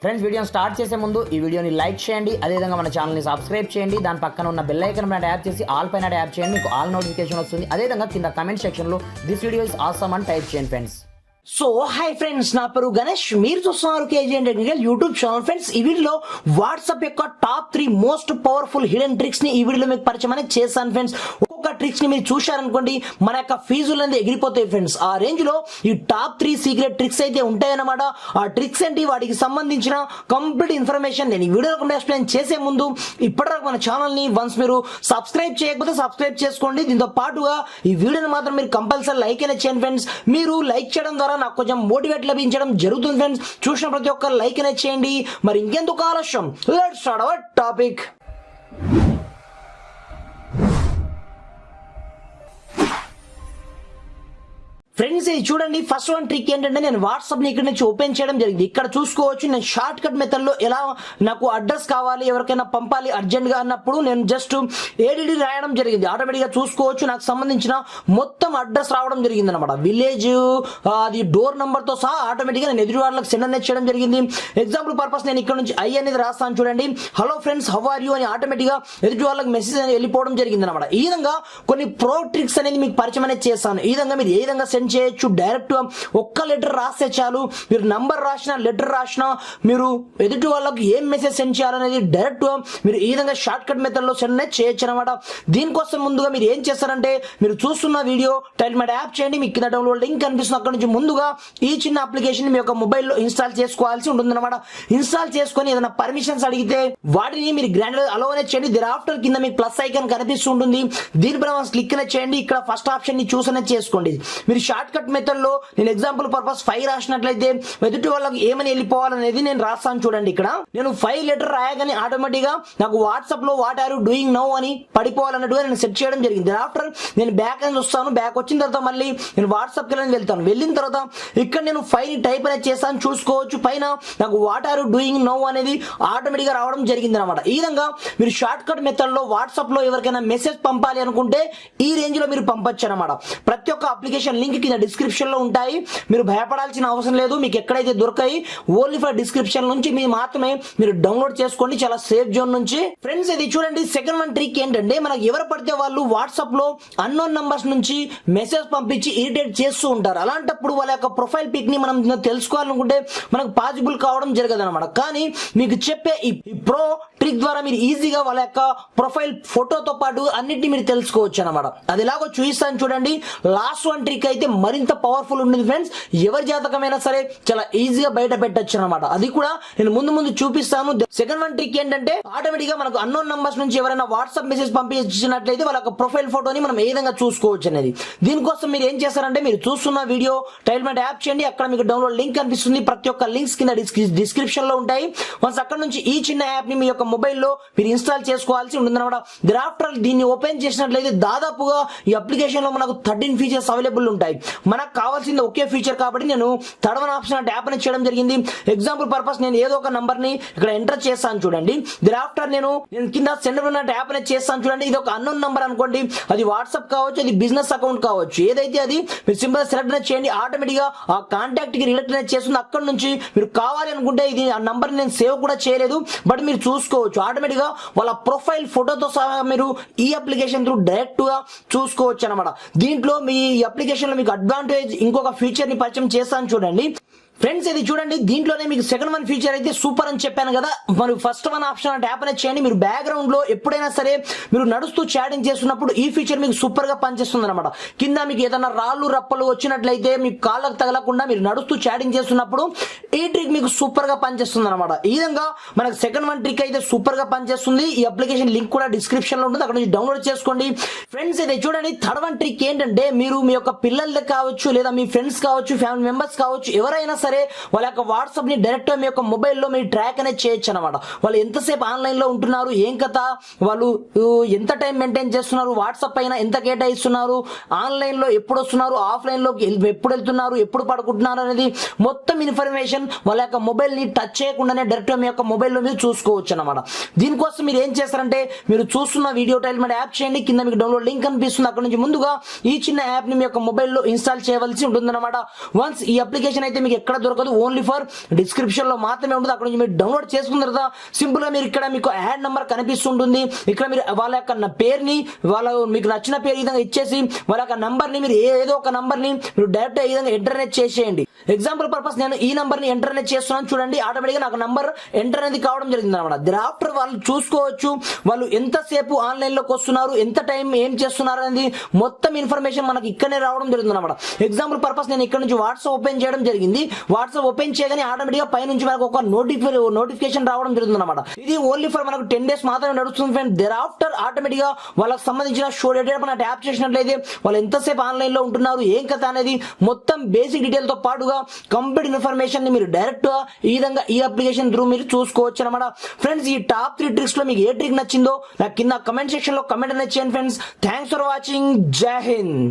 Friends, వీడియోని start చేసే ముందు ఈ వీడియోని లైక్ చేయండి, అదేవిధంగా మన ఛానల్ని సబ్స్క్రైబ్ చేయండి. దాని పక్కన ఉన్న బెల్ ఐకాన్ పైన ట్యాప్ చేసి ఆల్ పైన ట్యాప్ చేయండి, మీకు ఆల్ నోటిఫికేషన్ వస్తుంది. అదేవిధంగా కింద కమెంట్ సెక్షన్లో దిస్ వీడియో ఇస్ ఆసమ్ అని టైప్ చేయండి ఫ్రెండ్స్. సో హాయ్ ఫ్రెండ్స్, నా పేరు గణేష్, మీరు చూస్తున్నారు KGN technical YouTube channel. Friends, ఈ వీడియోలో వాట్సాప్ యొక్క top 3 most powerful hidden tricks ని ఈ వీడియోలో మీకు పరిచయం అనేది చేశాను ఫ్రెండ్స్. ఒక్కొక్క ట్రిక్స్ ని మీరు చూశారనుకోండి, మన యొక్క ఫీజులు అనేది ఎగిరిపోతాయి ఫ్రెండ్స్. ఆ రేంజ్ లో ఈ టాప్ 3 సీక్రెట్ ట్రిక్స్ అయితే ఉంటాయన్నమాట. ఆ ట్రిక్స్ ఏంటి, వాటికి సంబంధించిన కంప్లీట్ ఇన్ఫర్మేషన్ నేను ఈ వీడియోలో ఎక్స్ప్లెయిన్ చేసే ముందు ఇప్పటివరకు మన ఛానల్ ని వన్స్ మీరు సబ్స్క్రైబ్ చేయకపోతే సబ్స్క్రైబ్ చేసుకోండి. దీంతో పాటుగా ఈ వీడియోని మాత్రం మీరు కంపల్సరీ లైక్ అయినా చేయండి ఫ్రెండ్స్. మీరు లైక్ చేయడం ద్వారా నాకు కొంచెం మోటివేట్ లభించడం జరుగుతుంది ఫ్రెండ్స్. చూసిన ప్రతి ఒక్కరు లైక్ అనేది చేయండి. మరి ఇంకెందుకు ఆలస్యం, let's start our topic. Friends, ఇది చూడండి, ఫస్ట్ వన్ ట్రిక్ ఏంటంటే నేను వాట్సాప్ ని ఇక్కడ నుంచి ఓపెన్ చేయడం జరిగింది. ఇక్కడ చూసుకోవచ్చు, నేను షార్ట్ కట్ మెథడ్ లో ఎలా నాకు అడ్రస్ కావాలి, ఎవరికైనా పంపాలి అర్జెంట్ గా అన్నప్పుడు నేను జస్ట్ ఏడిడి రాయడం జరిగింది. ఆటోమేటిక్ గా చూసుకోవచ్చు నాకు సంబంధించిన మొత్తం అడ్రస్ రావడం జరిగింది అనమాట. విలేజ్, అది డోర్ నంబర్ తో సహా ఆటోమేటిక్ గా నేను ఎదురు వాళ్ళకి సెండ్ అనేది చేయడం జరిగింది. ఎగ్జాంపుల్ పర్పస్ నేను ఇక్కడ నుంచి ఐ అనేది రాస్తాను చూడండి. Hello friends, how are you అని ఆటోమేటిక్ గా ఎదుటి వాళ్ళకి మెసేజ్ అనేది వెళ్ళిపోవడం జరిగింది అనమాట. ఈ విధంగా కొన్ని ప్రో ట్రిక్స్ అనేది మీకు పరిచయం అనేది చేస్తాను. ఈ విధంగా మీరు ఏ విధంగా సెండ్ చేయొచ్చు, డైరెక్ట్ ఒక్క లెటర్ రాస్తే చాలు. మీరు నంబర్ రాసినా, లెటర్ రాసినా, మీరు ఎదుటి వాళ్ళకి ఏం మెసేజ్ సెండ్ చేయాలనేది డైరెక్ట్ మీరు ఈ విధంగా షార్ట్ కట్ మెథడ్ లో సెండ్ చేయొచ్చు అనమాట. దీనికోసం ముందుగా మీరు ఏం చేస్తారంటే, మీరు చూస్తున్న వీడియో టైల్ మ్యాట్ యాప్ చేయండి, మీకు కింద డౌన్లోడ్ లింక్ కనిపిస్తుంది. అక్కడ నుంచి ముందుగా ఈ చిన్న అప్లికేషన్ మీ యొక్క మొబైల్లో ఇన్స్టాల్ చేసుకోవాల్సి ఉంటుంది అనమాట. ఇన్స్టాల్ చేసుకొని ఏదైనా పర్మిషన్స్ అడిగితే వాటిని మీరు గ్రాండ్ అలో అనేది చేయండి. దీని ఆఫ్టర్ కింద మీకు ప్లస్ ఐకాన్ కనిపిస్తుంటుంది, దీనిపైన క్లిక్ అనేది చేయండి. ఇక్కడ ఫస్ట్ ఆప్షన్ ని చూస్ అనేది చేసుకోండి. మీరు షార్ట్ కట్ మెథడ్ లో నేను ఎగ్జాంపుల్ పర్పస్ 5 రాసినట్లయితే ఎదుటి వాళ్ళకి ఏమని వెళ్ళిపోవాలనేది నేను రాస్తాను చూడండి. ఇక్కడ నేను 5 లెటర్ రాయగానే ఆటోమేటిక్ గా నాకు వాట్సాప్ లో what are you doing now అని పడిపోవాలన్నట్టుగా నేను సెట్ చేయడం జరిగింది. ఆఫ్టర్ నేను బ్యాక్ అనేది వస్తాను. బ్యాక్ వచ్చిన తర్వాత మళ్ళీ నేను వాట్సాప్ కి వెళ్తాను. వెళ్ళిన తర్వాత ఇక్కడ నేను 5 టైప్ అనేది చేస్తాను. చూసుకోవచ్చు పైన నాకు what are you doing now అనేది ఆటోమేటిక్ గా రావడం జరిగింది అనమాట. ఈ విధంగా మీరు షార్ట్ కట్ మెథడ్ లో వాట్సాప్ లో ఎవరికైనా మెసేజ్ పంపాలి అనుకుంటే ఈ రేంజ్ లో మీరు పంపొచ్చు అనమాట. ప్రతి ఒక్క అప్లికేషన్ లింక్ కింద డిస్క్రిప్షన్ లో ఉంటాయి. మీరు భయపడాల్సిన అవసరం లేదు. మీకు ఎక్కడైతే దొరకాయి ఓన్లీ ఫర్ డిస్క్రిప్షన్ నుంచి మాత్రమే మీరు డౌన్లోడ్ చేసుకోండి, చాలా సేఫ్ జోన్ నుంచి. ఫ్రెండ్స్, ఇది చూడండి, సెకండ్ వన్ ట్రిక్ ఏంటంటే, మనకు ఎవరు పడితే వాళ్ళు వాట్సాప్ లో అన్నోన్ నంబర్స్ నుంచి మెసేజ్ పంపించి ఇరిటేట్ చేస్తూ ఉంటారు. అలాంటప్పుడు వాళ్ళ యొక్క ప్రొఫైల్ పిక్ ని మనం తెలుసుకోవాలనుకుంటే మనకు పాసిబుల్ కావడం జరగదు అనమాట. కానీ మీకు చెప్పే ఈ ప్రో ట్రిక్ ద్వారా మీరు ఈజీగా వాళ్ళ యొక్క ప్రొఫైల్ ఫోటోతో పాటు అన్నిటిని మీరు తెలుసుకోవచ్చు అనమాట. అది ఎలాగో చూపిస్తాను చూడండి. లాస్ట్ వన్ ట్రిక్ అయితే మరింత పవర్ఫుల్ ఉంటుంది ఫ్రెండ్స్. ఎవరి జాతకమైనా సరే చాలా ఈజీగా బయట పెట్టచ్చు అనమాట. అది కూడా నేను ముందు చూపిస్తాను. సెకండ్ వన్ ట్రిక్ ఏంటంటే, ఆటోమేటిక్ గా మనకు అన్నోన్ నంబర్స్ నుంచి ఎవరైనా వాట్సాప్ మెసేజ్ పంపించినట్లయితే వాళ్ళ ప్రొఫైల్ ఫోటోని మనం ఏ విధంగా చూసుకోవచ్చు అనేది. దీనికోసం మీరు ఏం చేస్తారంటే, మీరు చూస్తున్న వీడియో టైల్ మ్యాట్ యాప్ చేయండి. అక్కడ మీకు డౌన్లోడ్ లింక్ కనిపిస్తుంది. ప్రతి ఒక్క లింక్స్ కింద డిస్క్రిప్షన్ లో ఉంటాయి. వన్స్ అక్కడ నుంచి ఈ చిన్న యాప్ ని మీ యొక్క మొబైల్లో మీరు ఇన్స్టాల్ చేసుకోవాల్సి ఉంటుంది అనమాట. ఆఫ్టర్ దీన్ని ఓపెన్ చేసినట్లయితే దాదాపుగా ఈ అప్లికేషన్ లో మనకు 13 ఫీచర్స్ అవైలబుల్ ఉంటాయి. మనకు కావాల్సింది ఒకే ఫీచర్ కాబట్టి నేను థర్డ్ వన్ ఆప్షన్ ట్యాప్ అనేది చేయడం జరిగింది. ఎగ్జాంపుల్ పర్పస్ నేను ఏదో ఒక నంబర్ ని ఇక్కడ ఎంటర్ చేస్తాను చూడండి. ఆఫ్టర్ నేను కింద సెండ్ ఉన్న ట్యాప్ అనేది చేస్తాను చూడండి. ఇది ఒక అన్నోన్ నంబర్ అనుకోండి, అది వాట్సాప్ కావచ్చు, అది బిజినెస్ అకౌంట్ కావచ్చు, ఏదైతే అది మీరు సింపుల్ సెలెక్ట్ అనేది చేయండి. ఆటోమేటిక్ గా ఆ కాంటాక్ట్ కి రిలేట్ అనేది చేస్తుంది. అక్కడ నుంచి మీరు కావాలి అనుకుంటే, ఇది ఆ నంబర్ నేను సేవ్ కూడా చేయలేదు, బట్ మీరు చూసుకోవచ్చు ఆటోమేటిక్ గా వాళ్ళ ప్రొఫైల్ ఫోటోతో సహా మీరు ఈ అప్లికేషన్ త్రూ డైరెక్ట్ గా చూసుకోవచ్చు అనమాట. దీంట్లో మీ అప్లికేషన్ లో మీకు అడ్వాంటేజ్ ఇంకొక ఫీచర్ ని పరిచయం చేస్తాను చూడండి. ఫ్రెండ్స్, ఇది చూడండి, దీంట్లోనే మీకు సెకండ్ వన్ ఫీచర్ అయితే సూపర్ అని చెప్పాను కదా. మరి ఫస్ట్ వన్ ఆప్షన్ ట్యాప్ అనేది చేయండి. మీరు బ్యాక్గ్రౌండ్ లో ఎప్పుడైనా సరే మీరు నడుస్తూ చాటింగ్ చేస్తున్నప్పుడు ఈ ఫీచర్ మీకు సూపర్ గా పనిచేస్తుంది అనమాట. కింద మీకు ఏదైనా రాళ్ళు రప్పలు వచ్చినట్లయితే మీకు కాళ్ళకు తగలకుండా మీరు నడుస్తూ చాటింగ్ చేస్తున్నప్పుడు ఈ ట్రిక్ మీకు సూపర్ గా పనిచేస్తుంది అనమాట. ఈ విధంగా మనకు సెకండ్ వన్ ట్రిక్ అయితే సూపర్ గా పనిచేస్తుంది. ఈ అప్లికేషన్ లింక్ కూడా డిస్క్రిప్షన్ లో ఉంటుంది, అక్కడ నుంచి డౌన్లోడ్ చేసుకోండి. ఫ్రెండ్స్, ఇది చూడండి, థర్డ్ వన్ ట్రిక్ ఏంటంటే, మీరు మీ యొక్క పిల్లలకి కావచ్చు, లేదా మీ ఫ్రెండ్స్ కావచ్చు, ఫ్యామిలీ మెంబర్స్ కావచ్చు, ఎవరైనా సరే వాళ్ళ యొక్క వాట్సాప్ ని డైరెక్ట్ మీ యొక్క మొబైల్లో మీరు ట్రాక్ అనేది చేయొచ్చు అనమాట. వాళ్ళు ఎంతసేపు ఆన్లైన్ లో ఉంటున్నారు, ఏం కథ, వాళ్ళు ఎంత టైం మెయింటైన్ చేస్తున్నారు, వాట్సాప్ పైన ఎంత కేటాయిస్తున్నారు, ఆన్లైన్ లో ఎప్పుడు వస్తున్నారు, ఆఫ్లైన్ లోకి ఎప్పుడు వెళ్తున్నారు, ఎప్పుడు పడుకుంటున్నారు అనేది మొత్తం ఇన్ఫర్మేషన్ వాళ్ళ యొక్క మొబైల్ ని టచ్ చేయకుండానే డైరెక్ట్ మీ యొక్క మొబైల్లో మీరు చూసుకోవచ్చు అనమాట. దీనికోసం మీరు ఏం చేస్తారంటే, మీరు చూస్తున్న వీడియో టైల్ మీద యాప్ చేయండి. కింద మీకు డౌన్లోడ్ లింక్ కనిపిస్తుంది. అక్కడ నుంచి ముందుగా ఈ చిన్న యాప్ ని మీ యొక్క మొబైల్లో ఇన్స్టాల్ చేయవలసి ఉంటుంది అనమాట. వన్స్ ఈ అప్లికేషన్ అయితే మీకు ఎక్కడ దొరకదు, ఓన్లీ ఫర్ డిస్క్రిప్షన్ లో మాత్రమే ఉంటుంది. అక్కడ నుంచి మీరు డౌన్లోడ్ చేసుకున్న తర్వాత సింపుల్ గా మీరు ఇక్కడ మీకు యాడ్ నంబర్ కనిపిస్తుంటుంది. ఇక్కడ మీరు వాళ్ళ యొక్క పేరుని మీకు నచ్చిన పేరు ఈ విధంగా ఇచ్చేసి వాళ్ళ యొక్క నంబర్ ని మీరు ఏదో ఒక నంబర్ ని మీరు డైరెక్ట్ ఈ విధంగా ఎంటర్ అనేది చేసేయండి. ఎగ్జాంపుల్ పర్పస్ నేను ఈ నంబర్ ని ఎంటర్ అనేది చేస్తున్నాను చూడండి, ఆటోమేటిక్ గా నాకు నంబర్ ఎంటర్ అనేది కావడం జరిగింది అనమాట. ఆఫ్టర్ వాళ్ళు చూసుకోవచ్చు వాళ్ళు ఎంతసేపు ఆన్లైన్ లోకి వస్తున్నారు, ఎంత టైం ఏం చేస్తున్నారు అనేది మొత్తం ఇన్ఫర్మేషన్ మనకి ఇక్కడనే రావడం జరుగుతుంది అనమాట. ఎగ్జాంపుల్ పర్పస్ నేను ఇక్కడ నుంచి వాట్సాప్ ఓపెన్ చేయడం జరిగింది. వాట్సాప్ ఓపెన్ చేయగానే ఆటోమేటిక్ గా పై నుంచి మనకు ఒక నోటిఫికేషన్ రావడం జరుగుతుంది అనమాట. ఇది ఓన్లీ ఫర్ మనకు 10 days మాత్రమే నడుస్తుంది ఫ్రెండ్. దెర్ ఆఫ్టర్ ఆటోమేటిక్ గా వాళ్ళకి సంబంధించిన షో డేటా మన ట్యాప్ చేసినట్లయితే వాళ్ళు ఎంతసేపు ఆన్లైన్ లో ఉంటున్నారు, ఏం కథ అనేది మొత్తం బేసిక్ డీటెయిల్ తో పాటుగా కంప్లీట్ ఇన్ఫర్మేషన్ ని మీరు డైరెక్ట్ గా ఈ విధంగా ఈ అప్లికేషన్ త్రూ మీరు చూసుకోవచ్చు అనమాట. ఫ్రెండ్స్ ఈ టాప్ 3 ట్రిక్స్ లో మీకు ఏ ట్రిక్ నచ్చిందో నాకు కింద కమెంట్ సెక్షన్ లో కమెంట్ అనేది చేయండి ఫ్రెండ్స్. Thanks for watching. జై హింద్.